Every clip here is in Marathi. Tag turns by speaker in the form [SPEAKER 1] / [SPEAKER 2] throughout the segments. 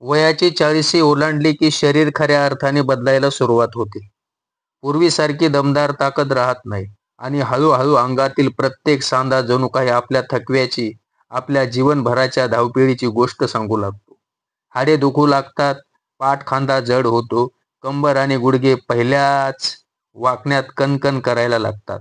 [SPEAKER 1] वयाची 40शी ओलांडली की शरीर खऱ्या अर्थाने बदलायला सुरुवात होते. पूर्वीसारखी दमदार ताकद राहत नाही आणि हळूहळू अंगातील प्रत्येक सांधा जणू काही आपल्या थकव्याची, आपल्या जीवनभराच्या धावपिळीची गोष्ट सांगू लागतो. हाडे दुखू लागतात, पाठ खांदा जड होतो, कंबर आणि गुडघे पहिल्याच वाकण्यात कणकण करायला लागतात.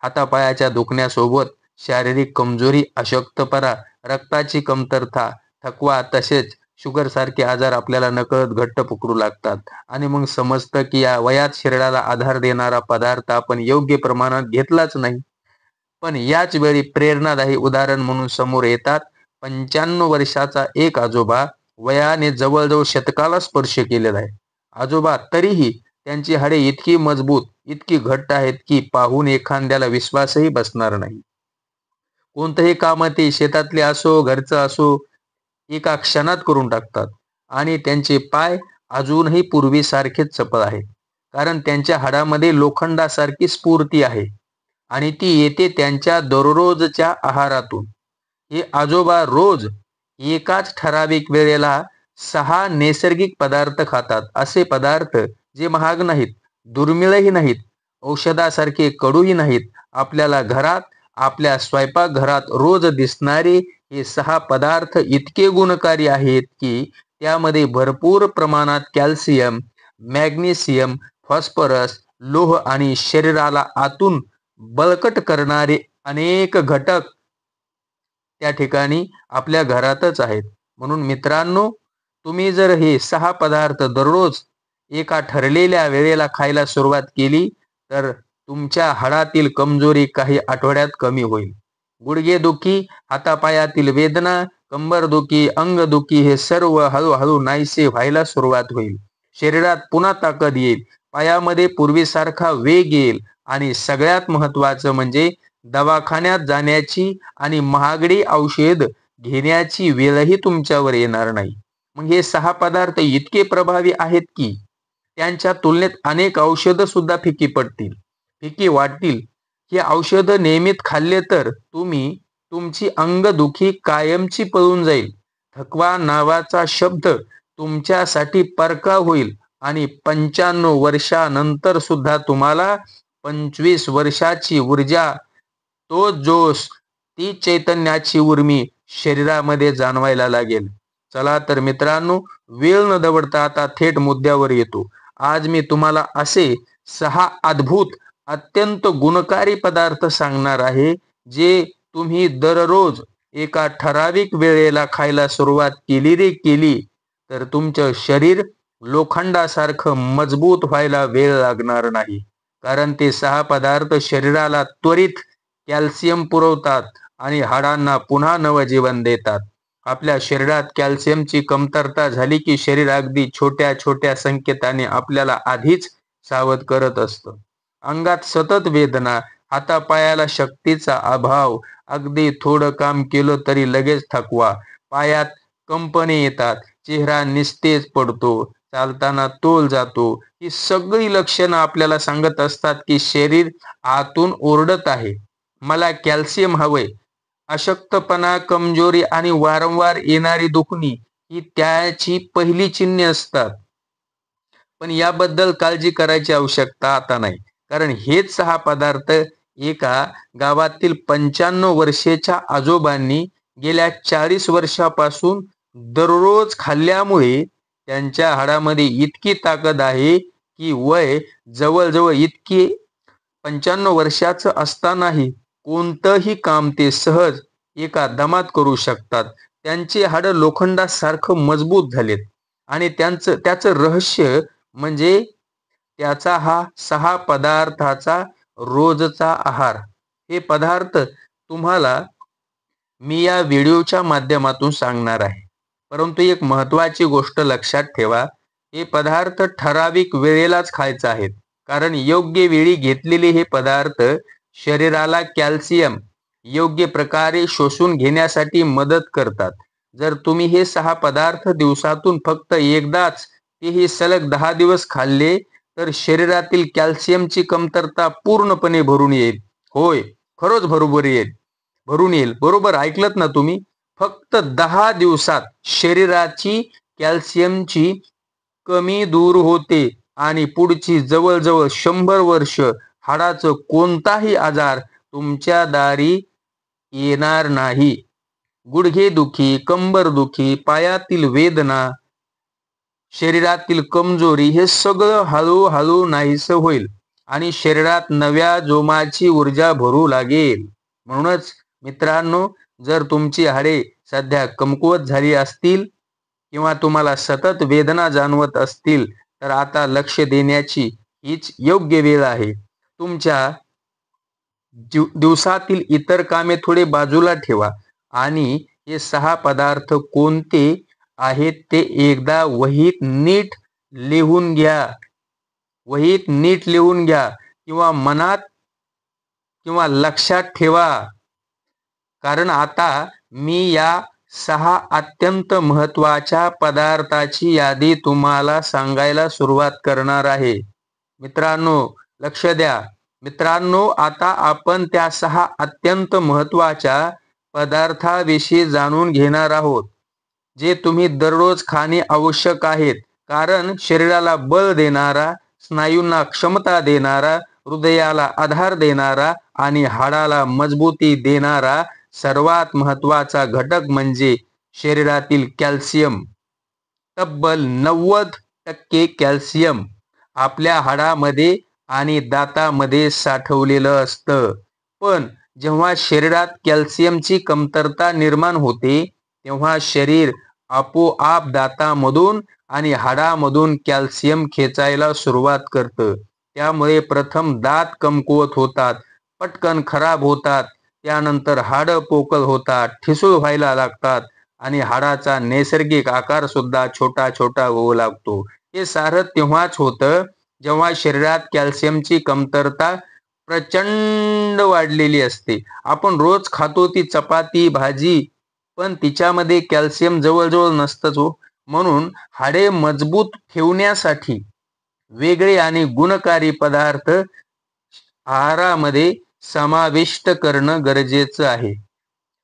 [SPEAKER 1] हातापायाच्या दुखण्यासोबत शारीरिक कमजोरी, अशक्तपणा, रक्ताची कमतरता, थकवा तसेच शुगरसारखे आजार आपल्याला नकळत घट्ट पकडू लागतात आणि मग समजतं की या वयात शरीराला आधार देणारा पदार्थ आपण योग्य प्रमाणात घेतलाच नाही. पण याच वेळी प्रेरणादायी उदाहरण म्हणून समोर येतात 95 वर्षाचा एक आजोबा. वयाने जवळजवळ शतकाला स्पर्श केलेला आहे आजोबा, तरीही त्यांची हाडे इतकी मजबूत, इतकी घट्ट आहेत की पाहून एखाद्याला विश्वासही बसणार नाही. कोणतंही काम ते शेतातले असो, घरचं असो, एका क्षणात करून टाकतात आणि त्यांचे पाय अजूनही पूर्वीसारखेच चपळ आहेत. कारण त्यांच्या हाडामध्ये लोखंडासारखी स्फूर्ती आहे आणि ती येते त्यांच्या दररोजच्या आहारातून. हे आजोबा रोज एकाच ठराविक वेळेला 6 नैसर्गिक पदार्थ खातात. असे पदार्थ जे महाग नाहीत, दुर्मिळही नाहीत, औषधासारखे कडूही नाहीत. आपल्याला घरात, आपल्या स्वयंपाकघरात रोज दिसणारे हे 6 पदार्थ इतके गुणकारी आहेत की त्यामध्ये भरपूर प्रमाणात कॅल्शियम, मॅग्नेशियम, फॉस्फरस, लोह आणि शरीराला आतून बळकट करणारे अनेक घटक त्या ठिकाणी आपल्या घरातच आहेत. म्हणून मित्रांनो, तुम्ही जर हे 6 पदार्थ दररोज एका ठरलेल्या वेळेला खायला सुरुवात केली तर तुमच्या हाडातील कमजोरी काही आठवड्यात कमी होईल. गुडघेदुखी, हातापायातील वेदना, कंबरदुखी, अंगदुखी हे सर्व हळूहळू नाहीसे व्हायला सुरुवात होईल. शरीरात पुन्हा ताकद येईल, पायामध्ये पूर्वीसारखा वेग येईल आणि सगळ्यात महत्त्वाचं म्हणजे दवाखान्यात जाण्याची आणि महागडी औषध घेण्याची वेळही तुमच्यावर येणार नाही. मग हे 6 पदार्थ इतके प्रभावी आहेत की त्यांच्या तुलनेत अनेक औषधं सुद्धा फिकी पडतील, फिकी वाटतील. हे औषधं नियमित खाल्ले तर तुमची अंगदुखी कायमची पळून जाईल. थकवा नावाचा शब्द तुमच्यासाठी परका होईल आणि 95 वर्षानंतर सुद्धा तुम्हाला 25 वर्षाची ऊर्जा, तो जोश, ती चैतन्याची उर्मी शरीरामध्ये जाणवायला लागेल. चला तर मित्रांनो, वेळ न दवडता आता थेट मुद्द्यावर येतो. आज मी तुम्हाला असे 6 अद्भुत, अत्यंत गुणकारी पदार्थ सांगणार आहे, जे तुम्ही दररोज एका ठराविक वेळेला खायला सुरुवात केली तर तुमचं शरीर लोखंडासारखं मजबूत व्हायला वेळ लागणार नाही. कारण ते 6 पदार्थ शरीराला त्वरित कॅल्शियम पुरवतात आणि हाडांना पुन्हा नवं जीवन देतात. आपल्या शरीरात कॅल्शियमची कमतरता झाली की शरीर अगदी छोट्या छोट्या संकेताने आपल्याला आधीच सावध करत असतं. अंगात सतत वेदना, हातापायाला शक्तीचा अभाव, अगदी थोडं काम केलं तरी लगेच थकवा, पायात कंपने येतात, चेहरा निस्तेज पडतो, चालताना तोल जातो. ही सगळी लक्षणं आपल्याला सांगत असतात की शरीर आतून ओरडत आहे, मला कॅल्शियम हवंय. अशक्तपणा, कमजोरी आणि वारंवार येणारी दुखणी ही त्याची पहिली चिन्हे असतात. पण याबद्दल काळजी करायची आवश्यकता आता नाही. कारण हेच 6 पदार्थ एका गावातील 95 वर्षाच्या आजोबांनी गेल्या 40 वर्षापासून दररोज खाल्ल्यामुळे त्यांच्या हाडामध्ये इतकी ताकद आहे की वय जवळजवळ इतकी 95 वर्षाचं असतानाही कोणतंही काम ते सहज एका दमात करू शकतात. त्यांची हाडं लोखंडासारखं मजबूत झालेत आणि त्याचं रहस्य म्हणजे त्याचा हा 6 पदार्थाचा रोजचा आहार. हे पदार्थ तुम्हाला मी या व्हिडिओच्या माध्यमातून सांगणार आहे. परंतु एक महत्त्वाची गोष्ट लक्षात ठेवा, हे पदार्थ ठराविक वेळेलाच खायचे आहेत. कारण योग्य वेळी घेतलेले हे पदार्थ शरीराला कॅल्शियम योग्य प्रकारे शोषून घेण्यासाठी मदत करतात. जर तुम्ही हे 6 पदार्थ दिवसातून फक्त एकदाच, तेही सलग 10 दिवस खाल्ले तर शरीरातील कॅल्शियमची कमतरता पूर्णपणे भरून येईल. होय, खरंच भरून येईल. बरोबर ऐकलत ना तुम्ही? फक्त 10 दिवसात शरीराची कॅल्शियमची कमी दूर होते आणि पुढची जवळजवळ 100 वर्ष हाडाचं कोणताही आजार तुमच्या दारी येणार नाही. गुडघेदुखी, कंबरदुखी, पायातील वेदना, शरीरातील कमजोरी हे सगळं हळूहळू नाहीसं होईल आणि शरीरात नव्या जोमाची ऊर्जा भरू लागेल. म्हणूनच मित्रांनो, जर तुमची हाडे सध्या कमकुवत झाली असतील किंवा तुम्हाला सतत वेदना जाणवत असतील तर आता लक्ष देण्याची हीच योग्य वेळ आहे. तुमच्या दिवसातील इतर कामे थोडे बाजूला ठेवा आणि हे 6 पदार्थ कोणते आहेत ते एकदा वहीत नीट लिहून घ्या किंवा मनात किंवा लक्षात ठेवा. कारण आता मी या 6 अत्यंत महत्त्वाच्या पदार्थाची यादी तुम्हाला सांगायला सुरुवात करणार आहे. मित्रांनो, लक्ष द्या. मित्रांनो, आता आपण त्या 6 अत्यंत महत्त्वाच्या पदार्थाविषयी जाणून घेणार आहोत, जे तुम्ही दररोज खाणे आवश्यक आहेत. कारण शरीराला बळ देणारा, स्नायूंना क्षमता देणारा, हृदयाला आधार देणारा आणि हाडाला मजबूती देणारा सर्वात महत्त्वाचा घटक म्हणजे शरीरातील कॅल्शियम. तब्बल 90% कॅल्शियम आपल्या हाडामध्ये आणि दातामध्ये साठवलेलं असतं. पण जेव्हा शरीरात कॅल्शियमची कमतरता निर्माण होते तेव्हा शरीर आपोआप दातामधून आणि हाडामधून कॅल्शियम खेचायला सुरुवात करतं. त्यामुळे प्रथम दात कमकुवत होतात, पटकन खराब होतात, त्यानंतर हाडं पोकळ होतात, ठिसूळ व्हायला लागतात आणि हाडाचा नैसर्गिक आकार सुद्धा छोटा छोटा होऊ लागतो. हे सारं तेव्हाच होतं जेव्हा शरीरात कॅल्शियमची कमतरता प्रचंड वाढलेली असते. आपण रोज खातो ती चपाती भाजी, पण तिच्यामध्ये कॅल्शियम जवळजवळ नसतंच हो. म्हणून हाडे मजबूत ठेवण्यासाठी वेगळे आणि गुणकारी पदार्थ आहारामध्ये समाविष्ट करणं गरजेचं आहे.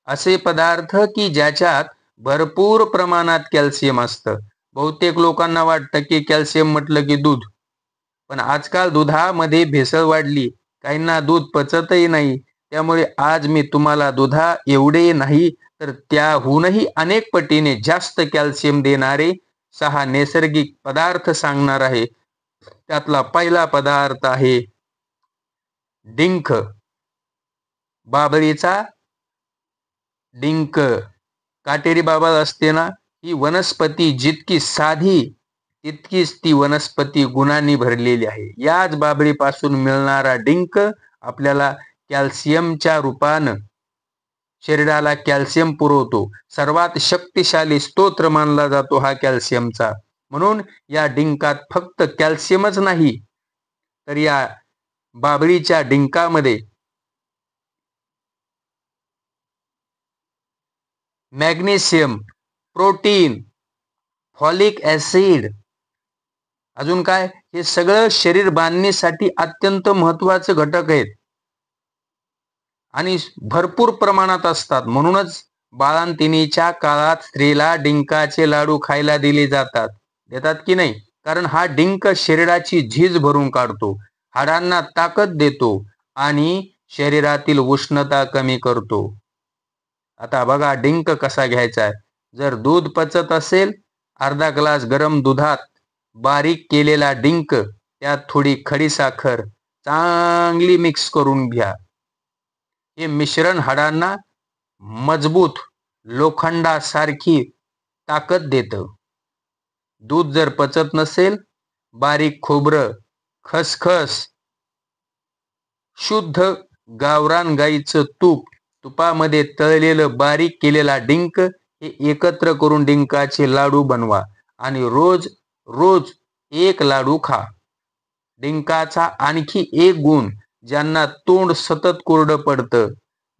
[SPEAKER 1] असे पदार्थ की ज्याच्यात भरपूर प्रमाणात कॅल्शियम असतं. बहुतेक लोकांना वाटतं की कॅल्शियम म्हटलं की दूध, पण आजकाल दुधामध्ये भेसळ वाढली. काहींना दूध पचतही नाही. त्यामुळे आज मी तुम्हाला दुधा एवढे नाही तर त्याहूनही अनेक पटीने जास्त कॅल्शियम देणारे 6 नैसर्गिक पदार्थ सांगणार आहे. त्यातला पहिला पदार्थ आहे डिंक. बाभळीचा डिंक. काटेरी बाबळ असते ना, ही वनस्पती जितकी साधी तितकीच ती वनस्पती गुणांनी भरलेली आहे. याच बाभळीपासून मिळणारा डिंक आपल्याला कॅल्शियमच्या रूपानं शरीराला कॅल्शियम पुरवतो. सर्वात शक्तिशाली स्तोत्र मानला जातो हा कॅल्शियमचा. म्हणून या डिंकात फक्त कॅल्शियमच नाही तर या बाभळीच्या डिंकामध्ये मॅग्नेशियम, प्रोटीन, फॉलिक ॲसिड, अजून काय, हे सगळं शरीर बांधणीसाठी अत्यंत महत्त्वाचे घटक आहेत आणि भरपूर प्रमाणात असतात. म्हणूनच बाळंतिणीच्या काळात स्त्रीला डिंकाचे लाडू खायला दिले जातात. देतात की नाही? कारण हा डिंक शरीराची झीज भरून काढतो, हाडांना ताकद देतो आणि शरीरातील उष्णता कमी करतो. आता बघा डिंक कसा घ्यायचा आहे. जर दूध पचत असेल, अर्धा ग्लास गरम दुधात बारीक केलेला डिंक, त्यात थोडी खडीसाखर चांगली मिक्स करून घ्या. हे मिश्रण हाडांना मजबूत लोखंडासारखी ताकद देतं. दूध जर पचत नसेल, बारीक खोबरं, खसखस, शुद्ध गावरान गाईचं तूप, तुपामध्ये तळलेलं बारीक केलेला डिंक हे एकत्र करून डिंकाचे लाडू बनवा आणि रोज रोज एक लाडू खा. डिंकाचा आणखी एक गुण, ज्यांना तोंड सतत कोरडं पडतं,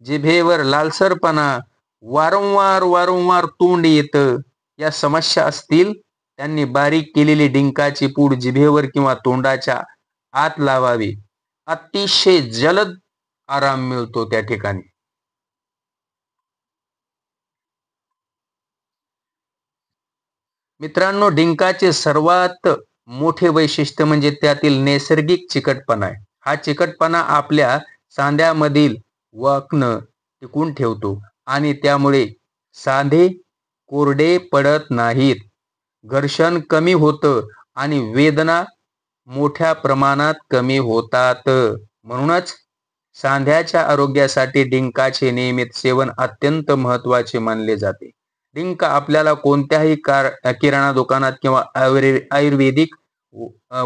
[SPEAKER 1] जिभेवर लालसरपणा, वारंवार तोंड येतं, या समस्या असतील त्यांनी बारीक केलेली डिंकाची पूड जिभेवर किंवा तोंडाच्या आत लावावी. अतिशय जलद आराम मिळतो त्या ठिकाणी. मित्रांनो, डिंकाचे सर्वात मोठे वैशिष्ट्य म्हणजे त्यातील नैसर्गिक चिकटपणा आहे. हा चिकटपणा आपल्या सांध्यामधील वखण टिकून ठेवतो आणि त्यामुळे सांधे कोरडे पडत नाहीत. घर्षण कमी होतं आणि वेदना मोठ्या प्रमाणात कमी होतात. म्हणूनच सांध्याच्या आरोग्यासाठी डिंकाचे नियमित सेवन अत्यंत महत्त्वाचे मानले जाते. डिंक आपल्याला कोणत्याही किराणा दुकानात किंवा आयुर्वेदिक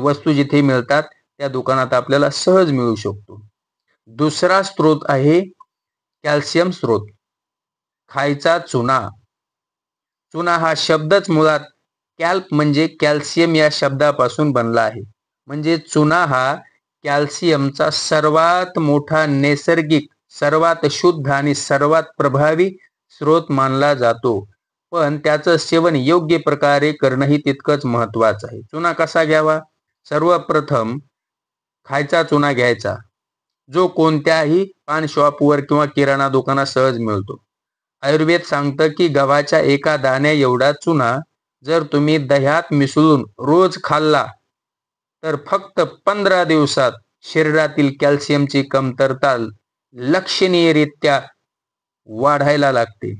[SPEAKER 1] वस्तू जिथे मिळतात त्या दुकानात आपल्याला सहज मिळू शकतो. दुसरा स्रोत आहे कॅल्शियम स्रोत. खायचा चुना. चुना हा शब्दच मुळात कॅल्प म्हणजे कॅल्शियम या शब्दापासून बनला आहे. म्हणजे चुना हा कॅल्शियमचा सर्वात मोठा नैसर्गिक, सर्वात शुद्ध आणि सर्वात प्रभावी स्रोत मानला जातो. पण त्याचं सेवन योग्य प्रकारे करणंही तितकंच महत्त्वाचं आहे. चुना कसा घ्यावा? सर्वप्रथम खायचा चुना घ्यायचा, जो कोणत्याही पान शॉपवर किंवा किराणा दुकानात सहज मिळतो. आयुर्वेद सांगतं की गव्हाच्या एका दाण्या एवढा चुना जर तुम्ही दह्यात मिसळून रोज खाल्ला तर फक्त 15 दिवसात शरीरातील कॅल्शियमची कमतरता लक्षणीयरित्या वाढायला लागते.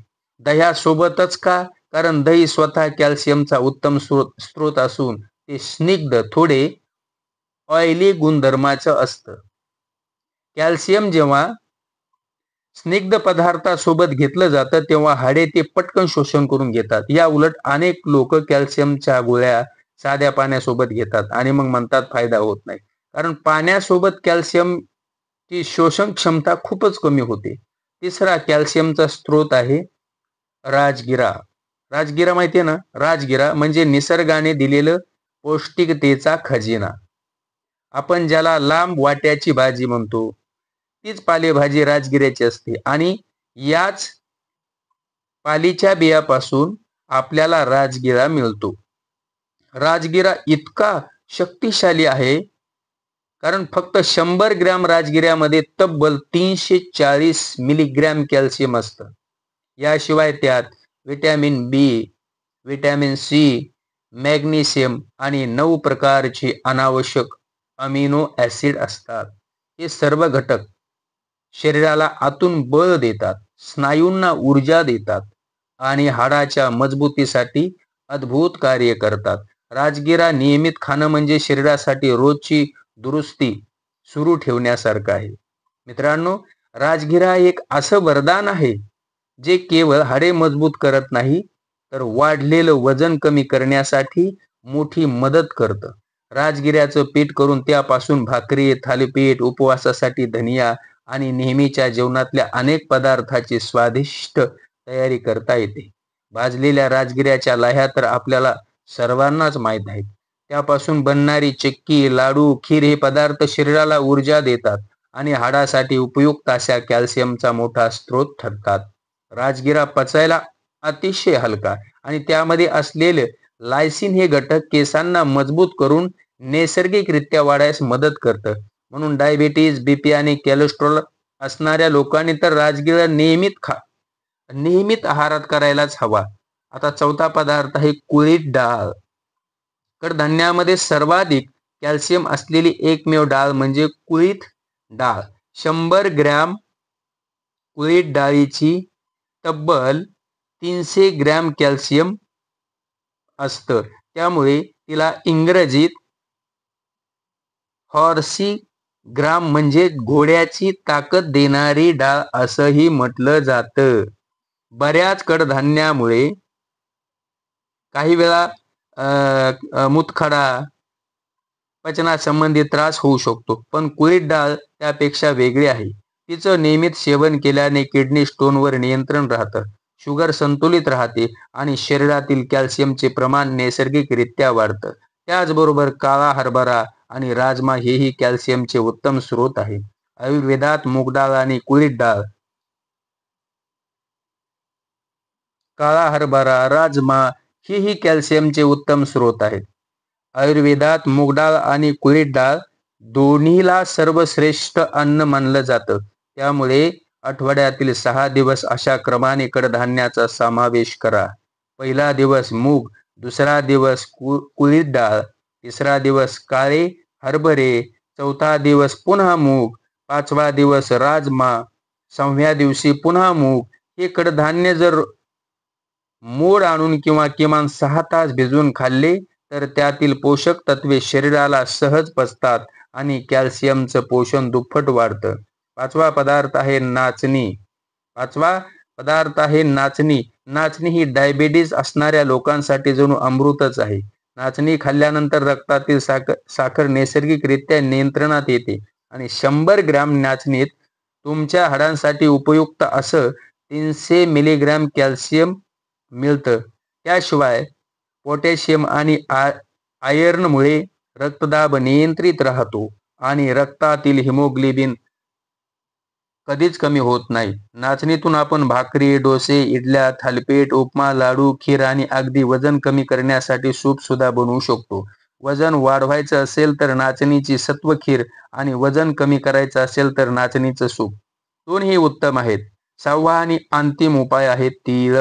[SPEAKER 1] दह्यासोबतच का? कारण दही स्वतः कॅल्शियमचा उत्तम स्रोत असून ते स्निग्ध, थोडे ऑइली गुणधर्माचं असतं. कॅल्शियम जेव्हा स्निग्ध पदार्थासोबत घेतलं जातं तेव्हा हाडे ते पटकन शोषण करून घेतात. या उलट अनेक लोक कॅल्शियमच्या गोळ्या साध्या पाण्यासोबत घेतात आणि मग म्हणतात फायदा होत नाही. कारण पाण्यासोबत कॅल्शियमची शोषण क्षमता खूपच कमी होते. तिसरा कॅल्शियमचा स्रोत आहे राजगिरा. राजगिरा माहिती आहे ना? राजगिरा म्हणजे निसर्गाने दिलेलं पौष्टिकतेचा खजिना. आपण ज्याला लांब वाट्याची भाजी म्हणतो तीच पालेभाजी राजगिऱ्याची असते आणि याच पालीच्या बियापासून आपल्याला राजगिरा मिळतो. राजगिरा इतका शक्तिशाली आहे कारण फक्त 100 ग्रॅम राजगिऱ्यामध्ये तब्बल 340 मिलीग्रॅम कॅल्शियम असतं. याशिवाय त्यात व्हिटॅमिन बी, व्हिटॅमिन सी, मॅग्नेशियम आणि 9 प्रकारचे अनावश्यक अमिनो ॲसिड असतात. हे सर्व घटक शरीराला आतून बळ देतात, स्नायूंना ऊर्जा देतात आणि हाडाच्या मजबूतीसाठी अद्भुत कार्य करतात. राजगिरा नियमित खाणं म्हणजे शरीरासाठी रोजची दुरुस्ती सुरू ठेवण्यासारखं आहे. मित्रांनो, राजगिरा एक असं वरदान आहे जे केवळ हाडे मजबूत करत नाही तर वाढलेलं वजन कमी करण्यासाठी मोठी मदत करतं. राजगिऱ्याचं पीठ करून त्यापासून भाकरी, थालीपीठ, उपवासासाठी धनिया आणि नेहमीच्या जेवणातल्या अनेक पदार्थाची स्वादिष्ट तयारी करता येते. भाजलेल्या राजगिऱ्याच्या लाह्या तर आपल्याला सर्वांनाच माहीत आहेत. त्यापासून बनणारी चिक्की, लाडू, खीर हे पदार्थ शरीराला ऊर्जा देतात आणि हाडासाठी उपयुक्त अशा कॅल्शियमचा मोठा स्रोत ठरतात. राजगिरा पचायला अतिशय हलका आणि त्यामध्ये असलेले लायसिन हे घटक केसांना मजबूत करून नैसर्गिकरित्या वाढायस मदत करतं. म्हणून डायबिटीज, बीपी आणि कोलेस्ट्रॉल असणाऱ्या लोकांनी तर राजगिरा नियमित आहारात करायलाच हवा. आता चौथा पदार्थ आहे कुळीथ डाळ. कडधान्यामध्ये सर्वाधिक कॅल्शियम असलेली एकमेव डाळ म्हणजे कुळीथ डाळ. 100 ग्रॅम कुळीथ डाळीची तब्बल 300 ग्रॅम कॅल्शियम असतं. त्यामुळे तिला इंग्रजीत हॉर्सी ग्राम म्हणजे घोड्याची ताकद देणारी डाळ असंही म्हटलं जातं. बऱ्याच कडधान्यामुळे काही वेळा मूतखडा, पचनासंबंधी त्रास होऊ शकतो, पण कुळीथ डाळ त्यापेक्षा वेगळी आहे. तिचं नियमित सेवन केल्याने किडनी स्टोनवर नियंत्रण राहतं, शुगर संतुलित राहते आणि शरीरातील कॅल्शियमचे प्रमाण नैसर्गिकरित्या वाढतं. त्याचबरोबर काळा हरभरा आणि राजमा हेही कॅल्शियमचे उत्तम स्रोत आहेत. आयुर्वेदात मूगडाळ आणि कुळीथ डाळ, काळा हरभरा, राजमा हेही कॅल्शियमचे उत्तम स्रोत आहेत. आयुर्वेदात मूगडाळ आणि कुळीथ डाळ दोन्हीला सर्वश्रेष्ठ अन्न मानलं जातं. त्यामुळे आठवड्यातील 6 दिवस अशा क्रमाने कडधान्याचा समावेश करा. पहिला दिवस मूग, दुसरा दिवस कुळीथ डाळ, तिसरा दिवस काळे हरभरे, चौथा दिवस पुन्हा मूग, पाचवा दिवस राजमा, सहाव्या दिवशी पुन्हा मूग. हे कडधान्य जर मोड आणून किंवा किमान 6 तास भिजवून खाल्ले तर त्यातील पोषक तत्वे शरीराला सहज पचतात आणि कॅल्शियमचं पोषण दुप्पट वाढतं. पाचवा पदार्थ आहे नाचणी. पाचवा पदार्थ आहे नाचणी. नाचणी ही डायबिटीज असणाऱ्या लोकांसाठी जणू अमृतच आहे. नाचणी खाल्ल्यानंतर रक्तातील साखर नैसर्गिकरित्या नियंत्रणात येते आणि 100 ग्रॅम नाचणीत तुमच्या हाडांसाठी उपयुक्त असं 300 मिलीग्रॅम कॅल्शियम मिळतं. त्याशिवाय पोटॅशियम आणि आयर्नमुळे रक्तदाब नियंत्रित राहतो आणि रक्तातील हिमोग्लोबिन कधीच कमी होत नाही. नाचणीतून आपण भाकरी, डोसे, इडल्या, थालीपीठ, उपमा, लाडू, खीर आणि अगदी वजन कमी करण्यासाठी सूप सुद्धा बनवू शकतो. वजन वाढवायचं असेल तर नाचणीची सत्व खीर आणि वजन कमी करायचं असेल तर नाचणीचं सूप. दोन्ही उत्तम आहेत. 6वा आणि अंतिम उपाय आहे तीळ.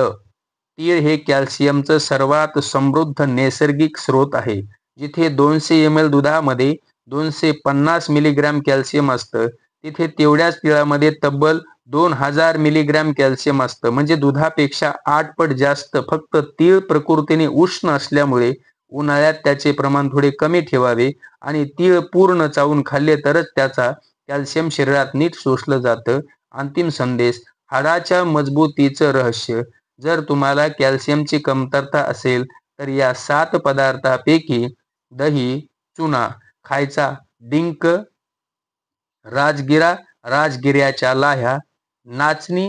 [SPEAKER 1] तीळ हे कॅल्शियमचं सर्वात समृद्ध नैसर्गिक स्रोत आहे. जिथे 200 ml दुधामध्ये 250 मिलीग्रॅम कॅल्शियम असतं, तिथे तेवढ्याच तिळामध्ये तब्बल 2000 मिलीग्रॅम कॅल्शियम असतं. म्हणजे दुधापेक्षा 8 पट जास्त. फक्त तीळ प्रकृतीने उष्ण असल्यामुळे उन्हाळ्यात त्याचे प्रमाण थोडे कमी ठेवावे आणि तीळ पूर्ण चावून खाल्ले तरच त्याचा कॅल्शियम शरीरात नीट शोषलं जातं. अंतिम संदेश: हाडाच्या मजबूतीचं रहस्य. जर तुम्हाला कॅल्शियमची कमतरता असेल तर या 7 पदार्थांपैकी दही, चुना खायचा, डिंक, राजगिऱ्याच्या लाह्या, नाचणी,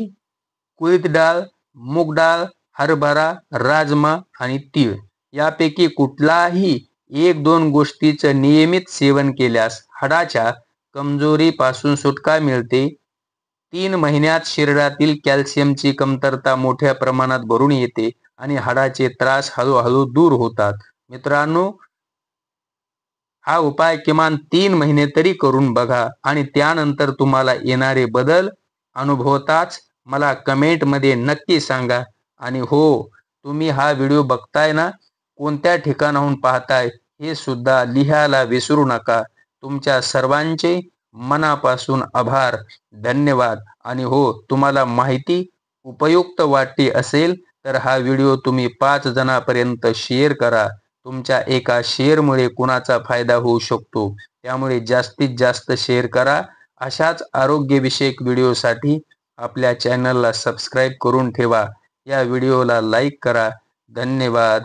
[SPEAKER 1] कुळीथ डाळ, मूग डाळ, हरभरा, राजमा आणि तीळ यापैकी कुठलाही 1-2 गोष्टीचं नियमित सेवन केल्यास हाडाच्या कमजोरीपासून सुटका मिळते. 3 महिन्यात शरीरातील कॅल्शियमची कमतरता मोठ्या प्रमाणात भरून येते आणि हाडाचे त्रास हळूहळू दूर होतात. मित्रांनो, हा उपाय किमान 3 महिने तरी करून बघा आणि त्यानंतर तुम्हाला येणारे बदल अनुभवताच मला कमेंटमध्ये नक्की सांगा. आणि हो, तुम्ही हा व्हिडिओ बघताय ना, कोणत्या ठिकाणाहून पाहताय हे सुद्धा लिहायला विसरू नका. तुमच्या सर्वांचे मनापासून आभार, धन्यवाद. आणि हो, तुम्हाला माहिती उपयुक्त वाटली असेल तर हा व्हिडिओ तुम्ही 5 जणांपर्यंत शेअर करा. तुमच्या एका शेअरमुळे कुणाचा फायदा होऊ शकतो, त्यामुळे जास्तीत जास्त शेअर करा. अशाच आरोग्यविषयक व्हिडिओसाठी आपल्या चॅनलला सबस्क्राईब करून ठेवा. या व्हिडिओला लाईक करा. धन्यवाद.